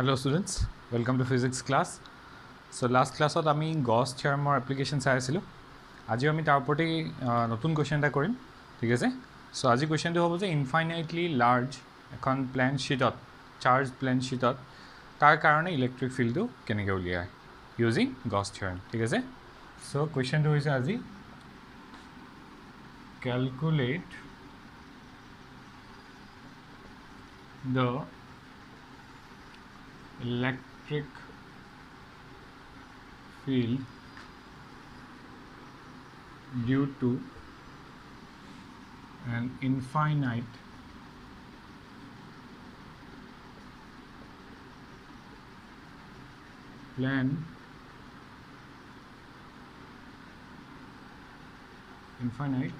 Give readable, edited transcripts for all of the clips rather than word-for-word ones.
Hello students, welcome to physics class. So last class ot ami Gauss theorem or application sai asilu. Aji ami tar opor notun question eta korim. Thik ase? So aji question to hobo je infinitely large ekhon plan sheet ot charged plan sheet ot tar karone electric field to keneke uliay using Gauss theorem. Thik ase? So question to hoise aji calculate the electric field due to an infinite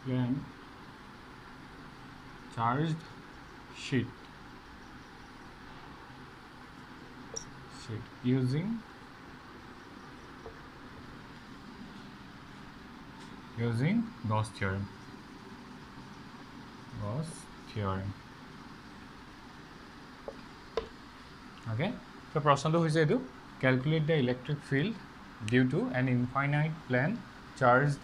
plan charged sheet using Gauss theorem. Okay, so प्रश्न तो होइसे एतु calculate the electric field due to an infinite plan charged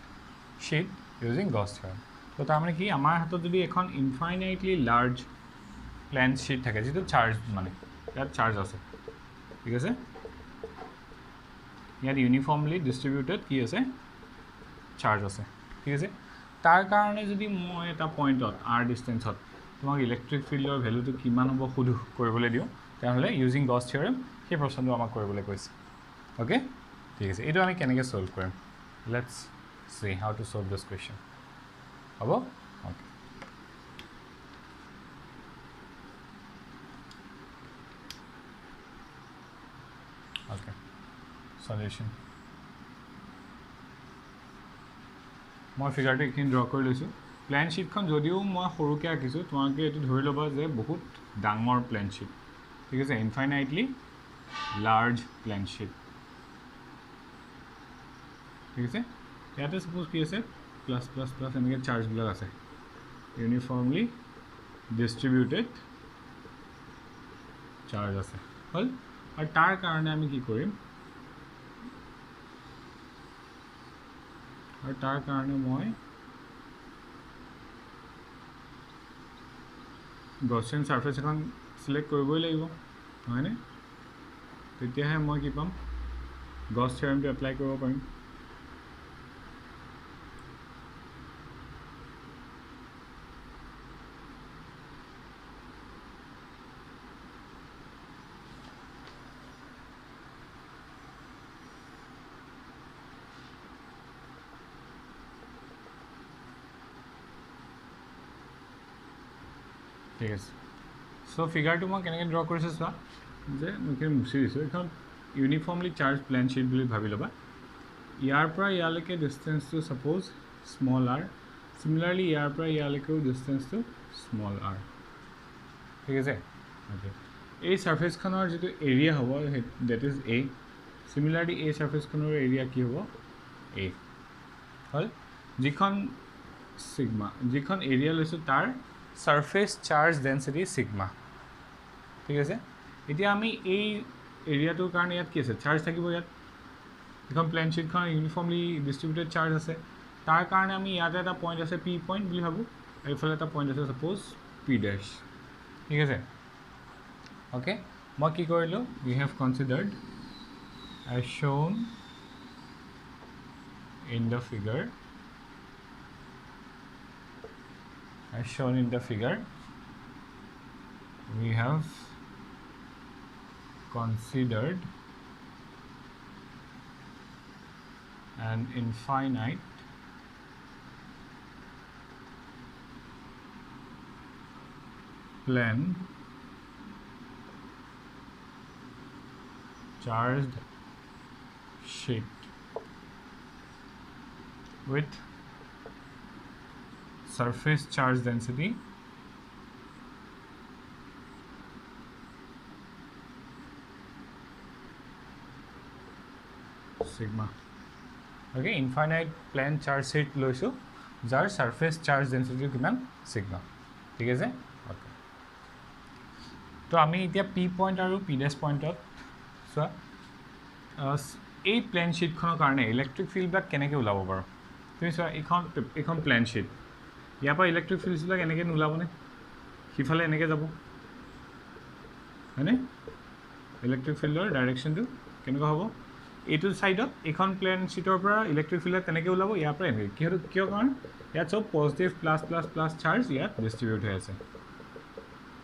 sheet using Gauss theorem. तो तार माने कि आमार हातत जदि एखन infinitely large plan sheet থাকে যেটো charged মানে ইয়াত charge আছে ঠিক আছে ইয়াত ইউনিফর্মলি ডিস্ট্রিবিউটেড কি আছে চার্জ আছে ঠিক আছে তার কারণে যদি মই এটা পয়েন্টত r ডিসটেন্সত তোমাক ইলেক্ট্রিক ফিল্ডৰ ভ্যালুটো কিমান হ'ব খুদু কৰিবলৈ দিও তাহলে ইউজিং Gauss theorem সেই প্ৰশ্নটো আমাক কৰিবলৈ কৈছে ওকে ঠিক আছে এটো আমি কেনেকৈ সলভ কৰিম let's see how to solve this question হ'ব ওকে Okay, solution. মই ফিগাৰটো এখিনি ড্ৰ কৰি লৈছো প্ল্যান শীটখন যদিও মই সৰুকৈ আঁকিছো তোমালোকে এটো ধৰি ল'বা যে বহুত ডাঙৰ প্ল্যান শীট ঠিক আছে ইনফাইনাইটলি লাৰ্জ প্ল্যান শীট ঠিক আছে ইয়াতে সাপোজ কি আছে প্লাস প্লাস প্লাস এনেকৈ চাৰ্জ বিলাক আছে ইউনিফৰ্মলি ডিস্ট্ৰিবিউটেড চাৰ্জ আছে হল और तार कारण आमी की करिम और तार कारण मैं गॉसियन सारफेस এখন সিলেক্ট কৰিবই লাগিব হয়নে তেতিয়াহে মই কি পাম গছ থিওৰেমটো এপ্লাই কৰিব পাৰিম ঠিক আছে সো ফিগাৰটো মই কেনেকৈ ড্ৰ কৰিছো চোৱা যে মই মুছি দিছো এখন ইউনিফৰ্মলি চাৰ্জ প্লেন শীট বুলি ভাবি লবা ইয়াৰ পৰা ইয়ালৈকে ডিসটেন্সটো সাপোজ স্মল r সিমিলাৰলি ইয়াৰ পৰা ইয়ালৈকেও ডিসটেন্সটো স্মল r ঠিক আছে ওকে এই সাৰফেসখনৰ যেটো এৰিয়া হ'ব দ্যাট ইজ a সিমিলাৰলি এই সাৰফেসখনৰ এৰিয়া কি হ'ব a হল যিখন সিগমা যিখন এৰিয়া লৈছো তাৰ surface charge density sigma ঠিক আছে এতিয়া আমি এই এৰিয়াটোৰ কাৰণে ইয়াত কি আছে চাৰ্জ থাকিব ইয়াত এখন প্লেন শীটখন ইউনিফৰ্মলি ডিস্ট্ৰিবিউটেড চাৰ্জ আছে তাৰ কাৰণে আমি ইয়াতে এটা পইণ্ট আছে p পইণ্ট বুলি ভাবো এইফালে এটা পইণ্ট আছে সাপোজ p ড্যাশ ঠিক আছে ওকে মই কি কৰিলো we have considered as shown in the figure as shown in the figure we have considered an infinite plan charged sheet with surface charge density sigma okay infinite plane charge sheet loisu jar surface charge density kiman sigma ঠিক আছে okay তো আমি এতিয়া P point আৰু P ডেছ পইণ্টত চোৱা এই plan শ্বীটখনৰ কাৰণে ইলেক্ট্ৰিক ফিল্ডবিলাক কেনেকৈ ওলাব বাৰু তুমি চোৱা এইখন প্লেন শ্বীট ইয়াৰ পৰা ইলেক্ট্ৰিক ফিল্ডছবিলাক এনেকৈ নোলাবনে সিফালে এনেকৈ যাব হয়নে ইলেক্ট্ৰিক ফিল্ডৰ ডাইৰেকশ্যনটো কেনেকুৱা হ'ব এইটো ছাইডত এইখন প্লেন শ্বীটৰ পৰা ইলেক্ট্ৰিক ফিল্ডত তেনেকৈ ওলাব ইয়াৰ পৰা এনেকৈ কিয় কাৰণ ইয়াত চব positive plus plus plus charge ইয়াত ডিষ্ট্ৰিবিউট হৈ আছে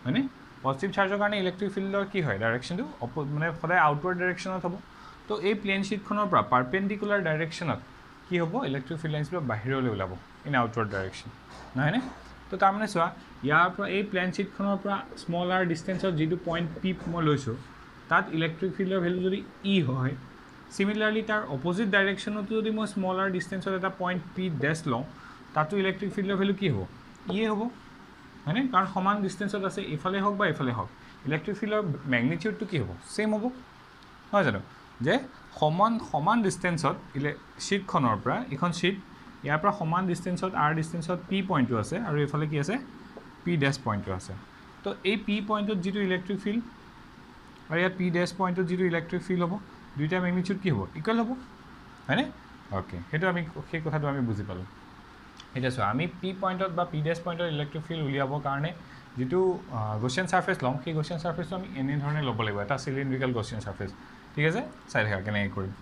হয়নে পজিটিভ চাৰ্জৰ কাৰণে ইলেক্ট্ৰিক ফিল্ডৰ কি হয় ডাইৰেকশ্যনটো মানে সদায় আউটৱাৰ্ড ডাইৰেকশ্যনত হ'ব তো এই প্লেন শ্বীটখনৰ পৰা পাৰ্পেণ্ডিকুলাৰ ডাইৰেকশ্যনত কি হ'ব ইলেক্ট্ৰিক ফিল্ড লাইন্সবিলাক বাহিৰলৈ ওলাব ইন আউটৱাৰ্ড ডাইৰেকশ্যন নহয়নে তো তাৰমানে চোৱা ইয়াৰ পৰা এই প্লেন শ্বীটখনৰ পৰা স্মল আৰ ডিষ্টেঞ্চত যিটো পইণ্ট পি মই লৈছোঁ তাত ইলেক্ট্ৰিক ফিল্ডৰ ভেলু যদি ই হয় সিমিলাৰলি তাৰ অপজিট ডাইৰেকশ্যনতো যদি মই স্মল আৰ ডিষ্টেঞ্চত এটা পইণ্ট পি ডেছ লওঁ তাতো ইলেক্ট্ৰিক ফিল্ডৰ ভেলু কি হ'ব ইয়ে হ'ব হয়নে কাৰণ সমান ডিষ্টেঞ্চত আছে ইফালে হওক বা ইফালে হওক ইলেক্ট্ৰিক ফিল্ডৰ মেগনিটিউডটো কি হ'ব ছেম হ'ব নহয় জানো যে সমান ডিষ্টেঞ্চত শ্বীটখনৰ পৰা এইখন শ্বীট ইয়াৰ পৰা সমান ডিষ্টেঞ্চত আৰ ডিষ্টেঞ্চত পি পইণ্টটো আছে আৰু এইফালে কি আছে পি ডেছ পইণ্টটো আছে তো এই পি পইণ্টত যিটো ইলেক্ট্ৰিক ফিল্ড আৰু ইয়াত পি ডেছ পইণ্টত যিটো ইলেক্ট্ৰিক ফিল্ড হ'ব দুইটা মেগনিটিউড কি হ'ব ইকুৱেল হ'ব হয়নে অ'কে সেইটো আমি সেই কথাটো আমি বুজি পালোঁ এতিয়া চোৱা আমি পি পইণ্টত বা পি ডেছ পইণ্টত ইলেক্ট্ৰিক ফিল্ড উলিয়াবৰ কাৰণে যিটো গছিয়ান ছাৰ্ফেচ ল'ম সেই গছিয়ান ছাৰ্ফেচটো আমি এনেধৰণে ল'ব লাগিব এটা চিলিণ্ড্ৰিকেল গছিয়ান ছাৰ্ফেচ ঠিক আছে চাই থাকা কেনেকৈ কৰিম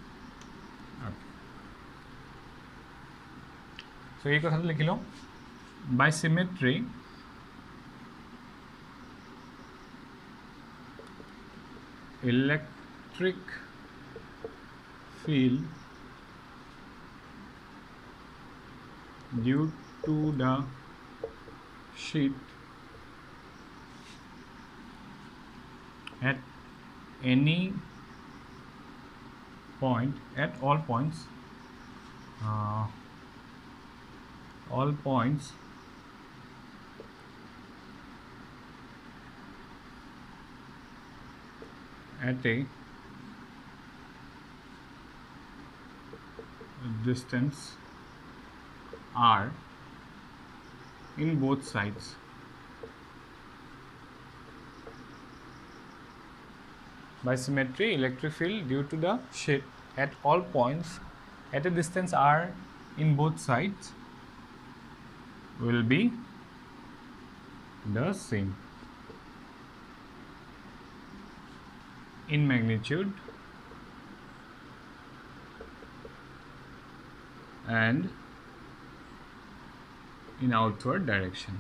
চ' এই কথাটো লিখি লওঁ by symmetry electric field due to the sheet at any point at all points at a distance r in both sides by symmetry electric field due to the sheet at all points at a distance r in both sides will be the same in magnitude and in outward direction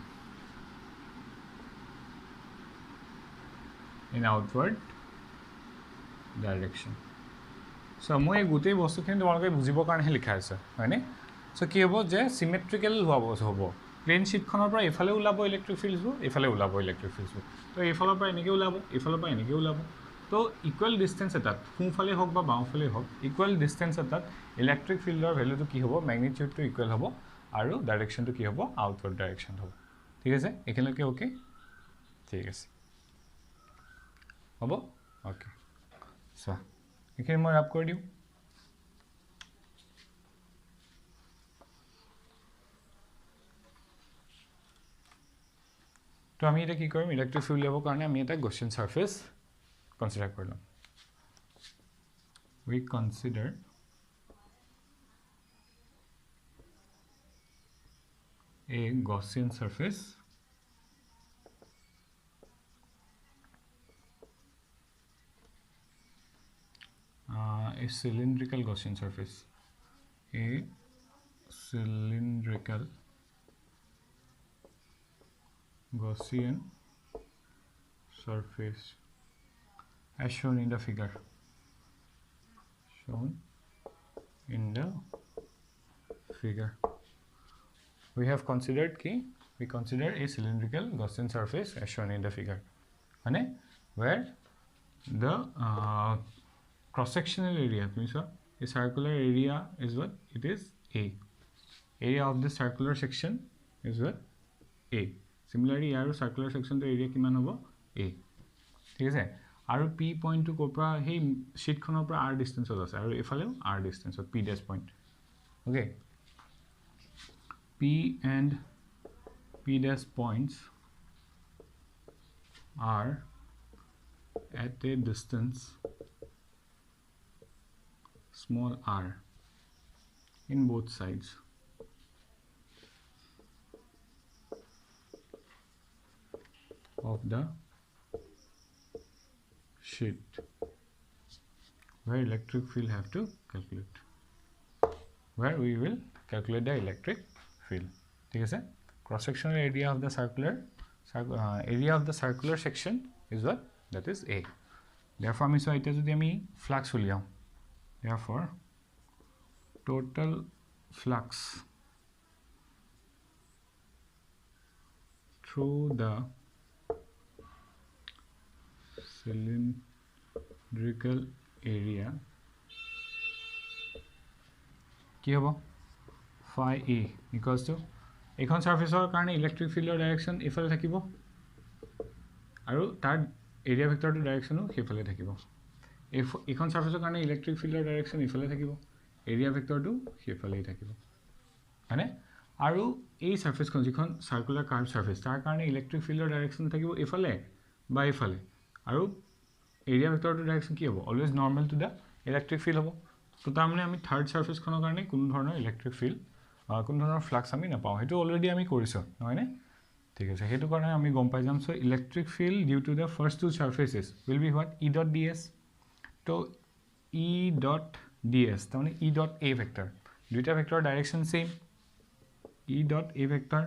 so মই গোটেই বস্তুখিনি তোমালোকে বুজিবৰ কাৰণেহে লিখা আছে হয়নে চ' কি হ'ব যে চিমেট্ৰিকেল হ'ব প্লেন শ্বীটখনৰ পৰা এইফালে ওলাব ইলেক্ট্ৰিক ফিল্ডছবোৰ এইফালে ওলাব ইলেক্ট্ৰিক ফিল্ডছবোৰ তো এইফালৰ পৰা এনেকৈ ওলাব এইফালৰ পৰা এনেকৈ ওলাব তো ইকুৱেল ডিষ্টেঞ্চ এটাত সোঁফালে হওক বা বাওঁফালে হওক ইকুৱেল ডিষ্টেঞ্চ এটাত ইলেক্ট্ৰিক ফিল্ডৰ ভেলুটো কি হ'ব মেগনিটিউডটো ইকুৱেল হ'ব আৰু ডাইৰেকশ্যনটো কি হ'ব আউটৱাৰ্ড ডাইৰেকশ্যন হ'ব ঠিক আছে এইখিনিলৈকে অ'কে ঠিক আছে হ'ব অ'কে চোৱা এইখিনি মই ৰাপ কৰি দিওঁ তো আমি এতিয়া কি কৰিম ইলেক্ট্ৰিক ফিল্ড উলিয়াবৰ কাৰণে আমি এটা গছিয়ান ছাৰ্ফেচ কনচিডাৰ কৰি ল'ম we consider a Gaussian surface a cylindrical Gaussian surface a cylindrical Gaussian surface as shown in the figure we have considered we consider a cylindrical Gaussian surface as shown in the figure where the cross-sectional area a circular area is what it is a area of the circular section is what a similarly our circular section the area kiman hobo a ঠিক আছে আৰু P পইণ্টটো ক'ৰ পৰা সেই শ্বীটখনৰ পৰা R ডিষ্টেঞ্চত আছে আৰু এইফালেও আৰ ডিষ্টেঞ্চত P dash point okay P and P dash points are at a distance small r in both sides of the sheet where electric field have to calculate, where we will calculate the electric field. ठीक है sir, cross sectional area of the circular section is what? That is A. Therefore আমি so এটা যদি আমি flux উলিয়াও, therefore total flux through the cylindrical area কি হ'ব? phi A equals to এখন সাৰফেসৰ কাৰণে ইলেক্ট্ৰিক ফিল্ডৰ ডাইৰেকশন ইফালে থাকিব আৰু তাৰ এৰিয়া ভেক্টৰটো ডাইৰেকশনো সেইফালে থাকিব। এখন সাৰফেসৰ কাৰণে ইলেক্ট্ৰিক ফিল্ডৰ ডাইৰেকশন ইফালে থাকিব, এৰিয়া ভেক্টৰটো সেইফালেই থাকিব, হয়নে? আৰু এই সাৰফেসখন যিখন সাৰ্কুলাৰ কাৰ্ভ সাৰফেস তাৰ কাৰণে ইলেক্ট্ৰিক ফিল্ডৰ ডাইৰেকশন থাকিব ইফালে বা ইফালে, আৰু এৰিয়া ভেক্টৰটো ডাইৰেকশন কি হ'ব? Always normal to the electric field হ'ব। তো তাৰ মানে আমি থাৰ্ড সাৰফেসখনৰ কাৰণে কোনো ধৰণৰ ইলেক্ট্ৰিক ফিল্ড কোনো ধৰণৰ ফ্লাক্স আমি নাপাওঁ, সেইটো অলৰেডি আমি কৰিছোঁ নহয়নে? ঠিক আছে, সেইটো কাৰণে আমি গম পাই যাম। So' electric field due to the first two surfaces will be what? E dot d s. তো ই ডট ডি এছ তাৰমানে ই ডট এ ভেক্টৰ, দুইটা ভেক্টৰৰ direction same. E dot A vector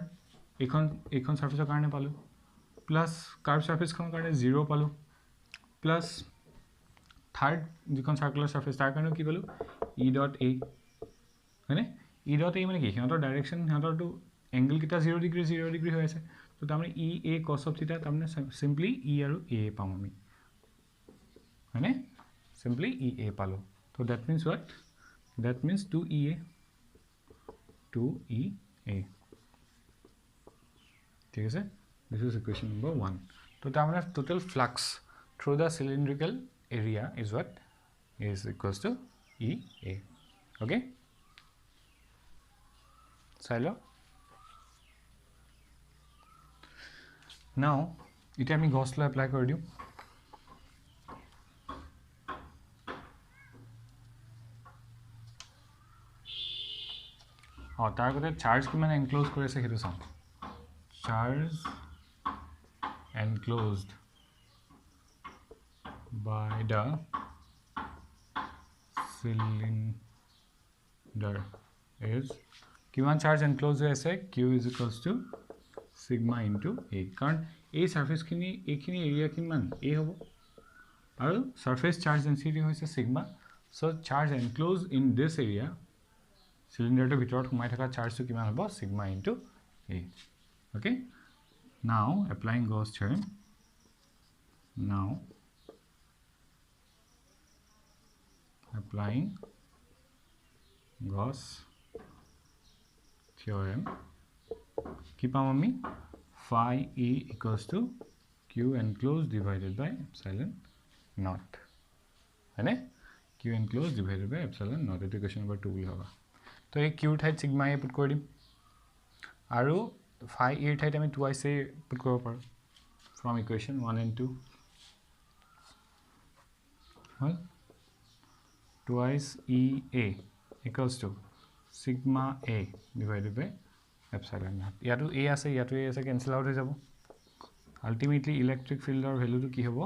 এইখন সাৰফেচৰ কাৰণে পালোঁ, প্লাছ কাৰ্ভ সাৰফেচখনৰ কাৰণে 0 পালোঁ, প্লাছ থাৰ্ড যিখন সাৰ্কুলাৰ সাৰফেচ তাৰ কাৰণেও কি পালোঁ? ই ডট এ, হয়নে? ই ডট এ মানে কি? সিহঁতৰ ডাইৰেকশ্যন সিহঁতৰটো এংগলকেইটা 0 ডিগ্ৰী হৈ আছে। তো তাৰমানে ই এ কছ অফ থিটা, তাৰমানে চিম্পলি ই আৰু এ পাম আমি, হয়নে? চিম্পলি ই এ পালোঁ। তো that means what? That means 2E A, 2E A। ঠিক আছে, দিছ ইজ ইকুৱেশ্যন নম্বৰ 1। তো তাৰমানে total flux through the cylindrical area is what? Is equals to EA. Okay? Silo. Now, এটা আমি Gauss law apply কৰি দিওঁ। তাৰ আগতে চাৰ্জ কিমান এনক্লোজ কৰি আছে সেইটো চাওঁ। Charge enclosed by the cylinder is কিমান চাৰ্জ এনক্লোজ হৈ আছে? Q is equals to sigma into A, কাৰণ এই সাৰফেসখিনি এইখিনি এৰিয়া কিমান? A হ'ব, আৰু সাৰফেস চাৰ্জ ডেন্সিটি হৈছে sigma. So charge enclose in this area, সিলিন্ডাৰটোৰ ভিতৰত সোমাই থকা চাৰ্জটো কিমান হ'ব? Sigma into A। Okay, now applying Gauss theorem, now applying Gauss theorem, কি পাম আমি? phi E equals to Q enclosed divided by epsilon naught, হয়নে? Q enclosed divided by epsilon naught, এইটো ইকুৱেশ্যন নম্বৰ 2 বুলি হ'ব। তো এই Q ঠাইত সিগমা এ পুট কৰি দিম, আৰু phi E ঠাইত আমি 2 এ পুট কৰিব পাৰোঁ ফ্ৰম ইকুৱেশ্যন 1 and 2। হ'ল 2EA equals to sigma A divided by epsilon naught। ইয়াতো A আছে, ইয়াতো A আছে, কেনসেল আউট হৈ যাব। আল্টিমেটলি ইলেক্ট্ৰিক ফিল্ডৰ ভ্যালুটো কি হ'ব?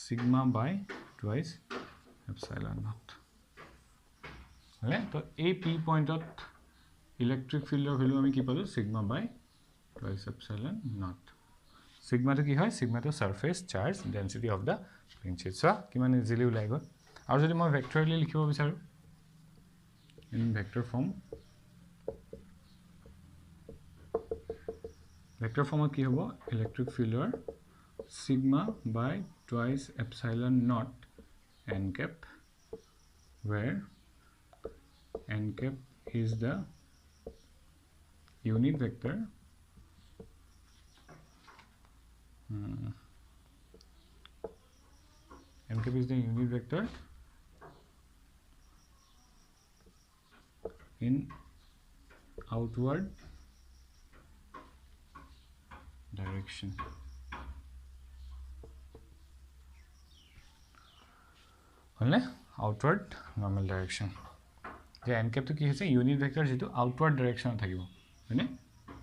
sigma by twice epsilon naught, হয়নে? তো এই P পইণ্টত ইলেক্ট্ৰিক ফিল্ডৰ ভ্যালু আমি কি পালোঁ? sigma by twice epsilon naught। সিগমাটো কি হয়? সিগমাটো surface charge density of the plane sheet. So কিমান ইজিলি ওলাই গ'ল। আৰু যদি মই ভেক্টৰলি লিখিব বিচাৰোঁ ইন ভেক্টৰ ফৰ্মত কি হ'ব? ইলেক্ট্ৰিক ফিল্ডৰ sigma by twice epsilon not n cap, where n cap is the unit vector n cap is the unit vector in outward direction, হলনে আউটৱাৰ্ড নৰ্মেল ডাইৰেকশ্যন যে এন কেপটো কি হৈছে ইউনিট ভেক্টৰ যেটো আউটৱাৰ্ড ডাইৰেকশ্যন থাকিব হয়নে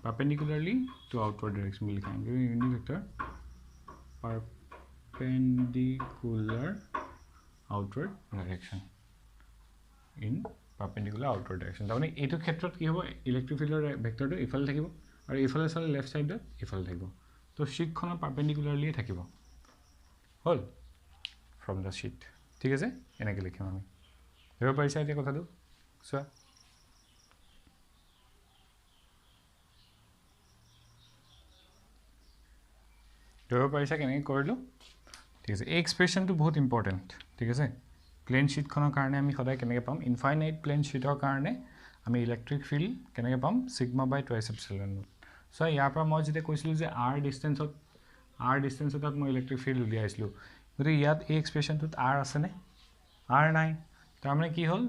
perpendicularly to outward direction বুলি লিখা give unit vector perpendicular outward direction in perpendicular outward direction তাৰমানে এইটো ক্ষেত্ৰত কি হ'ব ইলেক্ট্ৰিক ফিল্ডৰ ভেক্টৰটো ইফালে থাকিব আৰু ইফালে চালে লেফট সাইডত ইফালে থাকিব তো শীটখনৰ পাৰপেন্ডিকুলাৰলি থাকিব হল ফ্ৰম দ্য শীট ঠিক আছে এনেকৈ লিখিম আমি ধৰিব পাৰিছা এতিয়া কথাটো চোৱা ধৰিব পাৰিছা কেনেকৈ কৰিলোঁ ঠিক আছে এই এক্সপ্ৰেশ্যনটো বহুত ইম্পৰ্টেণ্ট ঠিক আছে প্লেন শীটখনৰ কাৰণে আমি সদায় কেনেকৈ পাম ইনফাইনাইট প্লেন শীটৰ কাৰণে আমি ইলেক্ট্ৰিক ফিল্ড কেনেকৈ পাম সিগমা বাই টুৱাইছ এপচিলন নট চ' ইয়াৰ পৰা মই যেতিয়া কৈছিলোঁ যে আৰ ডিষ্টেঞ্চত মই ইলেক্ট্ৰিক ফিল্ড উলিয়াইছিলোঁ গতিকে ইয়াত এই এক্সপ্ৰেশ্যনটোত আৰ আছেনে আৰ নাই তাৰমানে কি হ'ল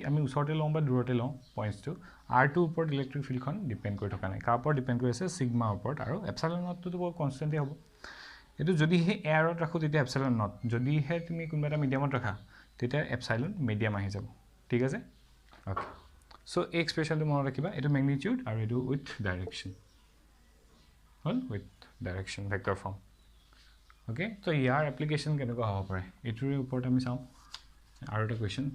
আমি ওচৰতে লওঁ বা দূৰতে লওঁ পইণ্টছটো আৰটোৰ ওপৰত ইলেক্ট্ৰিক ফিল্ডখন ডিপেণ্ড কৰি থকা নাই কাৰ ওপৰত ডিপেণ্ড কৰি আছে সিগমাৰ ওপৰত আৰু এপচিলন নটটোতো বহুত কনষ্টেণ্টেই হ'ব এইটো যদিহে এয়াৰত ৰাখোঁ তেতিয়া এপচিলন নট যদিহে তুমি কোনোবা এটা মিডিয়ামত ৰাখা তেতিয়া এপচিলন মিডিয়াম আহি যাব ঠিক আছে অ'কে চ' এই এক্সপ্ৰেশ্যনটো মনত ৰাখিবা এইটো মেগনিটিউড আৰু এইটো উইথ ডাইৰেকশ্যন হ'ল with direction vector form okay to' year application কেনেকুৱা হ'ব পাৰে এইটোৰে ওপৰত আমি চাওঁ আৰু এটা question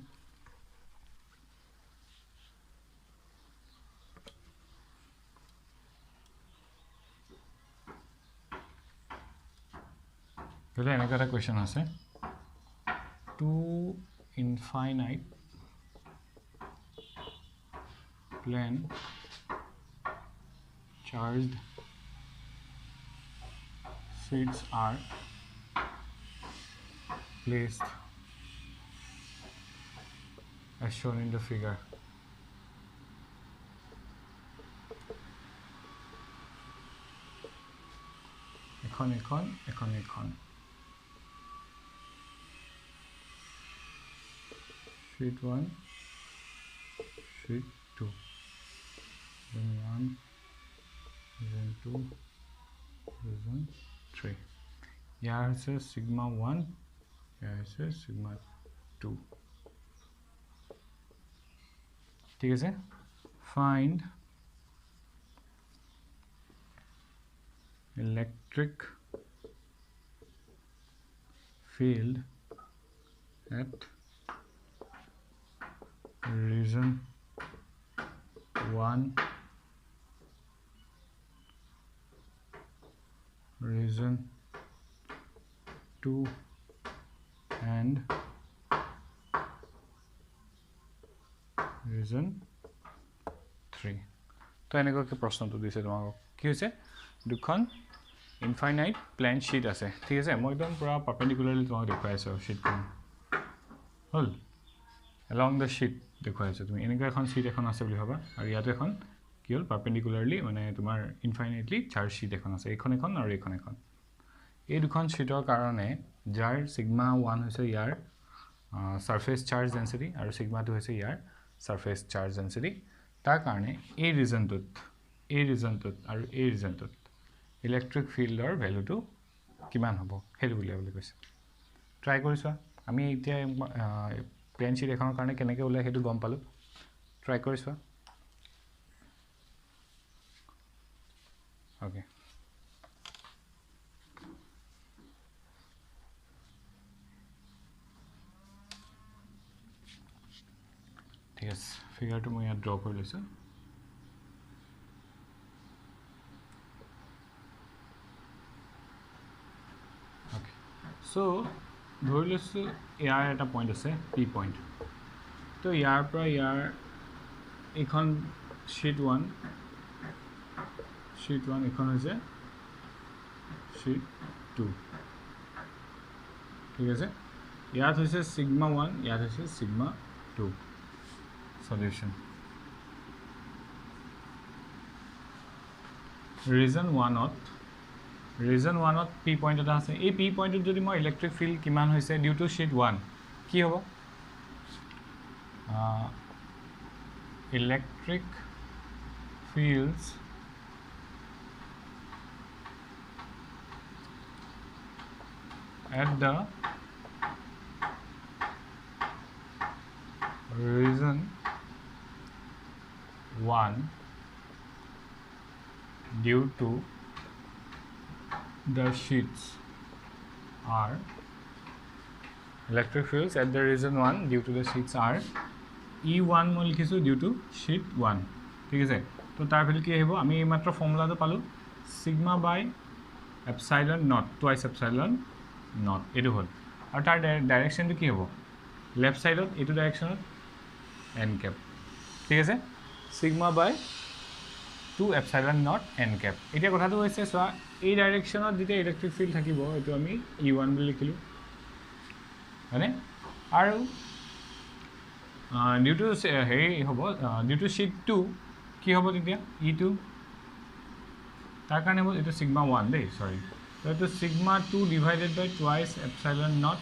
Well, another question is two infinite plane charged sheets are placed as shown in the figure. Econ. Sheet 1, sheet 2, then 1, then 2, then 3. Here it says sigma 1, here it says sigma 2. ठीक है find electric field at region 1, region 2 and region 3 তো এনেকৈ কি প্ৰশ্নটো দিছে তোমাক কি হৈছে দুখন ইনফাইনাইট প্লেন শীট আছে ঠিক আছে মই একদম পুৰা পাৰপেন্ডিকুলাৰলি তোমাক দেখাই আছো শীটখন হল along the sheet দেখুৱাই আছো তুমি এনেকৈ এখন শীট এখন আছে বুলি ভাবা আৰু ইয়াতে এখন কি হল পাৰপেন্ডিকুলাৰলি মানে তোমাৰ ইনফাইনাইটলি চাৰ্জ শীট এখন আছে এখন আৰু এখন এই দুখন শীটৰ কাৰণে যাৰ সিগমা 1 হৈছে ইয়াৰ সাৰফেস চাৰ্জ ডেন্সিটি আৰু সিগমা 2 হৈছে ইয়াৰ সাৰফেস চাৰ্জ ডেন্সিটি তাৰ কাৰণে এই ৰিজনটোত আৰু এই ৰিজনটোত ইলেক্ট্ৰিক ফিল্ডৰ ভ্যালুটো কিমান হ'ব হেতু বুলি কৈছে ট্ৰাই কৰিছো আমি এতিয়া প্লেন শীট এখনৰ কাৰণে কেনেকৈ ওলাই হেতু গম পালো ট্ৰাই কৰিছো ওকে ঠিক আছে ফিগাৰটো মই ইয়াত ড্ৰ কৰি লৈছো ওকে সো ধৰি লৈছো ইয়াৰ এটা পইণ্ট আছে পি পইণ্ট তো ইয়াৰ পৰা ইয়াৰ এখন শীট 1 এখন হৈছে শীট 2 ঠিক আছে ইয়াত হৈছে সিগমা 1 ইয়াত হৈছে sigma 2 solution region 1 p point এটা আছে এই p point যদি মই ইলেক্ট্ৰিক ফিল্ড কিমান হৈছে ডিউ টু শীট 1 কি হ'ব electric fields at the reason 1 due to the sheets are electric fields at the reason 1 due to the sheets are E1 মই লিখিছোঁ due to sheet 1 ঠিক আছে তো তাৰ ভ্যালু কি আহিব আমি এইমাত্ৰ ফৰ্মুলাটো পালো sigma by epsilon naught twice epsilon naught এইটো হ'ল আৰু তাৰ ডাইৰেকশনটো কি হ'ব লেফট সাইডত এইটো ডাইৰেকশনত n cap ঠিক আছে sigma by 2 epsilon naught n cap এতিয়া কথাটো হৈছে সোয়া এই ডাইৰেকশনত যেতিয়া ইলেক্ট্ৰিক ফিল্ড থাকিব এটো আমি E1 বুলি লিখিলো মানে আৰু due to হেৰি হ'ব due to sheet 2 কি হ'ব তেতিয়া E2 তাৰ কাৰণে হ'ব এটো sigma 1 দেই সৰি তো এটো sigma 2 divided by twice epsilon naught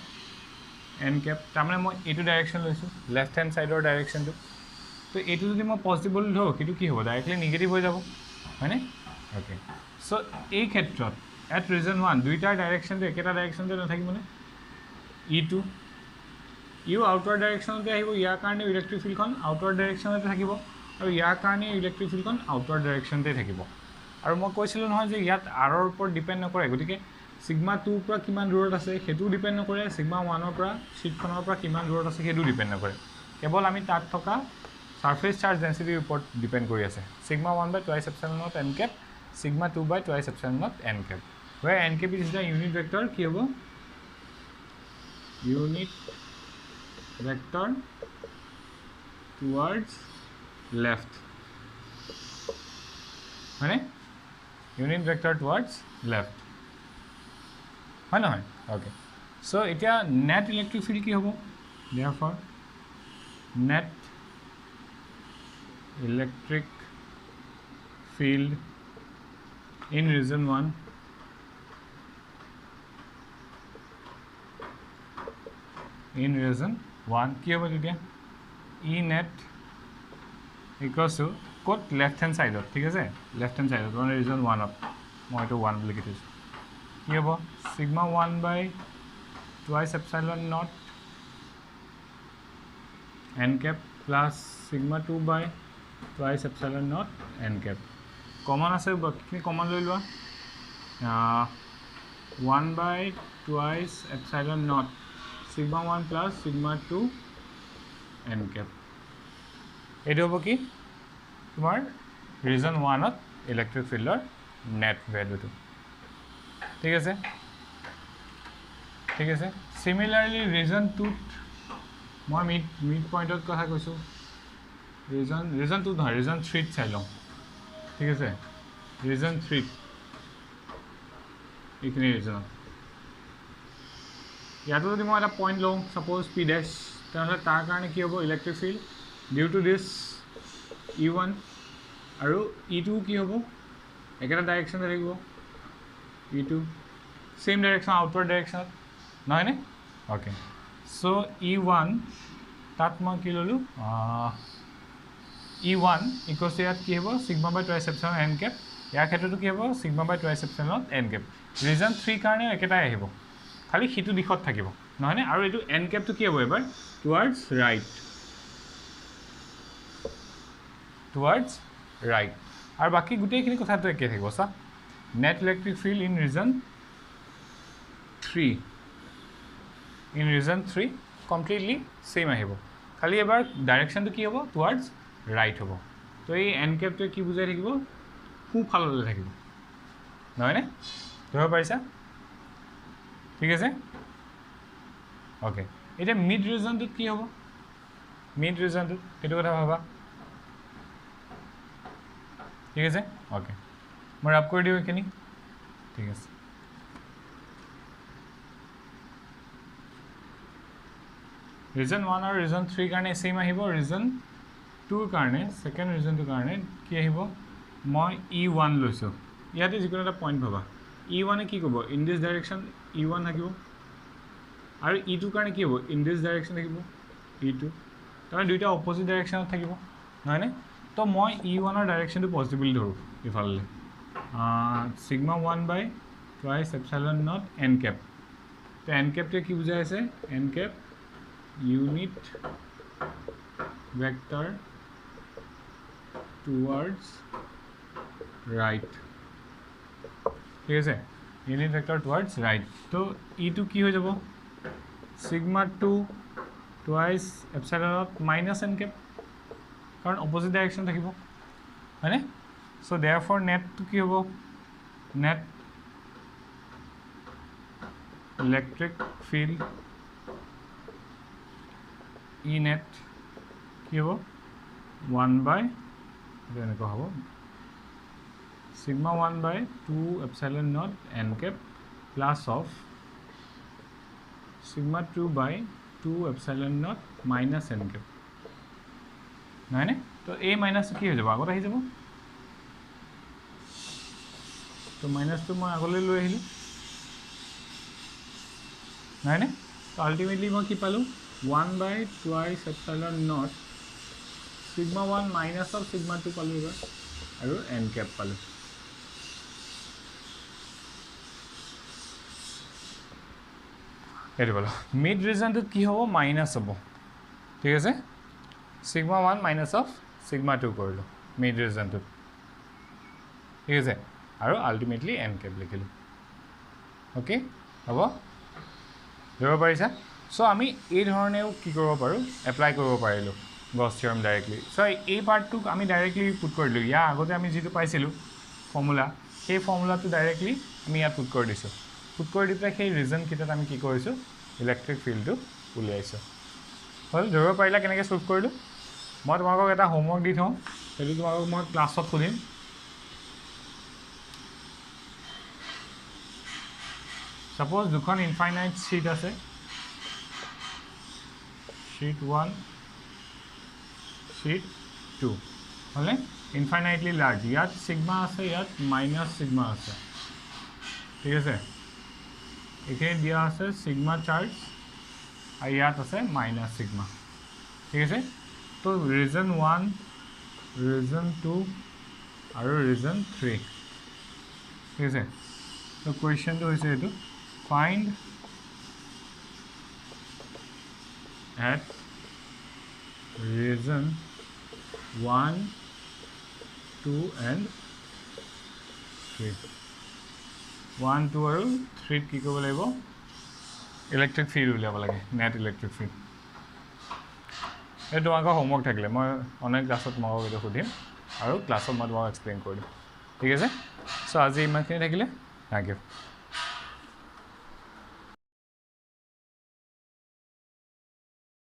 n cap তাৰমানে মই এটো ডাইৰেকশন লৈছো লেফট হ্যান্ড সাইডৰ ডাইৰেকশনটো তো এটো যদি মই পজিটিভ ধৰো কিটো কি হ'ব ডাইৰেক্টলি নেগেটিভ হৈ যাব হয়নে ওকে সো এই ক্ষেত্ৰত at reason 1 দুইটা ডাইৰেকশনটো একেটা ডাইৰেকশনতে নাথাকিব মানে E2 ইউ আউটৱাৰ্ড ডাইৰেকশনতে আহিব ইয়াৰ কাৰণে ইলেক্ট্ৰিক ফিল্ডখন আউটৱাৰ্ড ডাইৰেকশনতে থাকিব আৰু ইয়াৰ কাৰণে ইলেক্ট্ৰিক ফিল্ডখন আউটৱাৰ্ড ডাইৰেকশনতে থাকিব আৰু মই কৈছিলো নহয় যে ইয়াত r ৰ ওপৰত ডিপেন্ড নকৰে গতিকে sigma 2 ৰ পৰা কিমান দূৰত আছে হেতু ডিপেন্ড নকৰে sigma 1 ৰ পৰা শীটখনৰ পৰা কিমান দূৰত আছে হেতু ডিপেন্ড নকৰে কেৱল আমি তাত থকা সাৰফেস চাৰ্জ ডেন্সিটিৰ ওপৰত ডিপেন্ড কৰি আছে sigma 1 by twice epsilon naught n cap sigma 2 by twice epsilon naught n cap where n cap is the unit vector কি হ'ব unit vector towards left মানে unit vector towards left হয় নহয় okay so এতিয়া net electric field কি হ'ব therefore net electric field in region 1 in region 1 কি হ'ব তেতিয়া E net equals to code left hand side ঠিক আছে left hand side on region 1 of মই তো 1 বুলি লিখিছো কি হ'ব sigma 1 by twice epsilon naught n cap plus sigma 2 by twice epsilon naught n cap common আছে বাকি common লৈ লোৱা 1 by twice epsilon naught sigma 1 plus sigma 2 n cap এটো হ'ব কি তোমাৰ ৰিজন 1 ত ইলেক্ট্ৰিক ফিল্ডৰ নেট ভ্যালুটো ঠিক আছে সিমিলারলি রিজন 2 মই মিড পয়েন্টত কথা কৈছো রিজন 2 নহয় রিজন 3 চাই লওঁ ঠিক আছে রিজন 3 ইখিনি রিজন ইয়াতো যদি মই এটা পয়েন্ট লওঁ সাপোজ p ড্যাশ তাহলে তাৰ কাৰণে কি হ'ব electric field due to this E1 আৰু E2 কি হ'ব একেটা ডাইৰেকশন থাকিব E2 same direction outward direction নহয় নে ওকে সো E1 তাত মই কি ললো E1 ইকুৱেল টু ইয়াত কি হ'ব sigma by twice epsilon n cap ইয়াৰ ক্ষেত্ৰটো কি হ'ব sigma by twice epsilon n cap region 3 কাৰণে একেটাই আহিব খালি হিটু দিশত থাকিব নহয় নে আৰু এটো n cap টো কি হ'ব এবাৰ towards right আৰু বাকি গুটেইখিনি কথাটো একে থাকিব সা net electric field in region 3 completely same আহিব খালি এবাৰ ডাইৰেকশনটো কি হ'ব towards right হ'ব তো এই n cap টো কি বুজাই থাকিব হু ফাললৈ থাকিব নহয় নে ধৰিব পাৰিছা ঠিক আছে ওকে এটা মিড ৰিজনটো কি হ'ব মিড ৰিজনটো এটো কথা ভাবা ঠিক আছে ওকে মই ৰাপ কৰি দিও এখিনি ঠিক আছে ৰিজন 1 আৰু ৰিজন 3 কাৰণে সেম আহিব ৰিজন 2 কাৰণে সেকেন্ড ৰিজনটো কাৰণে কি আহিব মই E1 লৈছো ইয়াতে যিকোনো এটা পয়েন্ট ভাবা E1 এ কি ক'ব ইন দিস ডাইৰেকশন E1 থাকিব আৰু E2 কাৰণে কি হ'ব ইন দিস ডাইৰেকশন থাকিব E2 তাৰ দুইটা অপোজিট ডাইৰেকশনত থাকিব নহয় নে তো মই E1 ৰ ডাইৰেকশনটো পজিটিভ বুলি ধৰো ইফালে sigma 1 by twice epsilon naught n cap তো n cap তে কি বুজাই আছে n cap unit vector towards right ঠিক আছে unit vector towards right তো e2 কি হৈ যাব sigma 2 twice epsilon naught minus n cap কাৰণ opposite direction থাকিব হয়নে so therefore net to কি হ'ব net electric field e net কি হ'ব 1 by এনেকুৱা হ'ব sigma 1 by 2 epsilon naught n cap plus of sigma 2 by 2 epsilon naught minus n cap নাই নে তো a minus কি হৈ যাব আগত আহি যাব তো minus তো মই আগলৈ লৈ আহিলো নাই নে তো আলটিমেটলি মই কি পালো 1 by twice epsilon naught sigma 1 minus of sigma 2 পালো এবাৰ আৰু n cap পালো এটো বলো মিড রিজনটো কি হ'ব মাইনাস হ'ব ঠিক আছে sigma 1 minus of sigma 2 কৰিলো মিড ৰিজনটো ঠিক আছে আৰু আলটিমেটলি n cap লিখিলো ওকে হ'ব ধৰিব পাৰিছা সো আমি এই ধৰণেও কি কৰিব পাৰো এপ্লাই কৰিব পাৰিলো গছ থিওৰেম ডাইৰেক্টলি সো এই পাৰ্টটো আমি ডাইৰেক্টলি পুট কৰিলো ইয়া আগতে আমি যেটো পাইছিলো ফৰ্মুলা সেই ফৰ্মুলাটো ডাইৰেক্টলি আমি ইয়াত পুট কৰি দিছো পুট কৰি দিলে সেই ৰিজন কিটাত আমি কি কৰিছো ইলেক্ট্ৰিক ফিল্ডটো উলিয়াইছো হল ধৰিব পাৰিলা কেনেকৈ সলভ কৰিলো মই তোমাকক এটা হোমৱৰ্ক দি থওঁ সেইটো তোমাকক মই ক্লাছত খুলিম suppose দুখন ইনফাইনাইট শীট আছে শীট 1 শীট 2 হলে ইনফাইনাইটলি লার্জ ইয়াত সিগমা আছে ইয়াত মাইনাস সিগমা আছে ঠিক আছে এখানে দিয়া আছে সিগমা চার্জ আর ইয়াত আছে মাইনাস সিগমা ঠিক আছে তো রিজন 1 রিজন 2 আর রিজন 3 ঠিক আছে তো কোয়েশ্চনটো হৈছে এটো find at region 1 2 and 3 1 2 আৰু 3 কি কৰিব লাগিব ইলেক্ট্ৰিক ফিল্ড উলিয়াব লাগে নেট ইলেক্ট্ৰিক ফিল্ড এই তোমাক হোমৱৰ্ক থাকিলে মই অনেক ক্লাছত মই এটা সুধিম আৰু ক্লাছত মই তোমাক এক্সপ্লেইন কৰিম ঠিক আছে সো আজি ইমানখিনি থাকিলে থ্যাংক ইউ